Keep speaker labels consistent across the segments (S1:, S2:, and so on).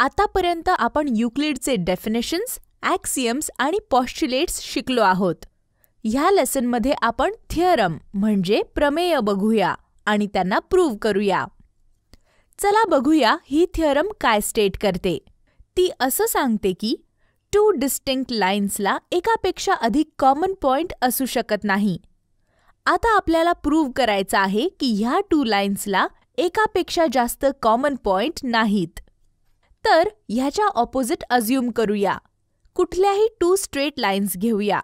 S1: आतापर्यंत आपण युक्लिडचे डेफिनेशन्स, ॲक्सियम्स आणि पॉस्ट्युलेट्स शिकलो आहोत. ह्या लेसनमध्ये आपण थिअरम म्हणजे प्रमेय बघूया आणि त्यांना प्रूव्ह करूया. चला बघूया ही थिअरम काय स्टेट करते. ती असं सांगते की 2 डिस्टिंक्ट लाईन्सला एकापेक्षा अधिक कॉमन पॉइंट असू शकत नाही. आता आपल्याला प्रूव्ह करायचं आहे की ह्या 2 लाईन्सला एकापेक्षा जास्त कॉमन पॉइंट नाहीत. तर ह्याच्या ऑपोजिट अज्युम करूया. कुठल्याही 2 स्ट्रेट लाईन्स घेऊया.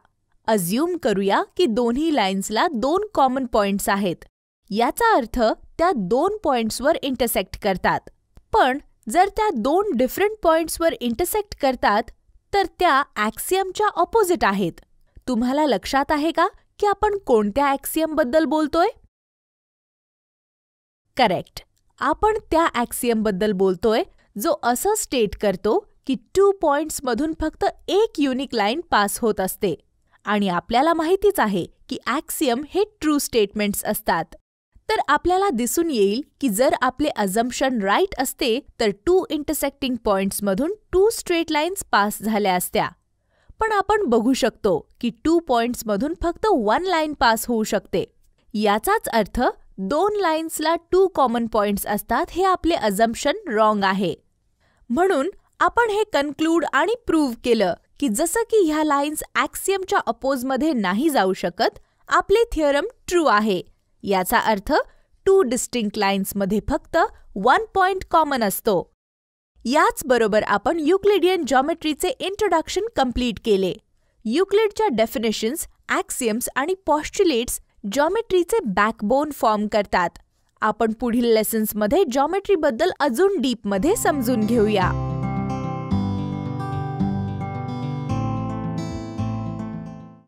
S1: अज्युम करूया की दोन्ही लाईन्सला 2 कॉमन पॉइंट्स आहेत. याचा अर्थ त्या 2 पॉइंट्सवर इंटरसेक्ट करतात. पण जर त्या 2 डिफरंट पॉइंट्सवर इंटरसेक्ट करतात तर त्या ॲक्सियमच्या ऑपोजिट आहेत. तुम्हाला लक्षात आहे का की आपण कोणत्या ॲक्सियमबद्दल बोलतोय? करेक्ट, आपण त्या ॲक्सियमबद्दल बोलतोय जो असं स्टेट करतो की 2 पॉइंट्समधून फक्त एक युनिक लाईन पास होत असते. आणि आपल्याला माहितीच आहे की ॲक्सियम हे ट्रू स्टेटमेंट्स असतात. तर आपल्याला दिसून येईल की जर आपले अझम्पशन राईट असते तर 2 इंटरसेक्टिंग पॉइंट्समधून 2 स्ट्रेट लाईन्स पास झाल्या असत्या. पण आपण बघू शकतो की 2 पॉइंट्समधून फक्त 1 लाईन पास होऊ शकते. याचाच अर्थ 2 लाईन्सला 2 कॉमन पॉइंट्स असतात हे आपले अझम्पशन रॉंग आहे. म्हणून आपण हे कन्क्लूड आणि प्रूव्ह केलं की जसं की ह्या लाईन्स ॲक्सियमच्या अपोजमध्ये नाही जाऊ शकत, आपले थिअरम ट्रू आहे. याचा अर्थ 2 डिस्टिंक्ट लाईन्समध्ये फक्त 1 पॉइंट कॉमन असतो. याच बरोबर आपण युक्लिडियन जॉमेट्रीचे इंट्रोडक्शन कंप्लीट केले. युक्लिडच्या डेफिनेशन्स, ॲक्सियम्स आणि पॉस्ट्युलेट्स जॉमेट्रीचे बॅकबोन फॉर्म करतात. आपण पुढील लेसन्समध्ये जॉमेट्रीबद्दल अजून डीपमध्ये समजून घेऊया.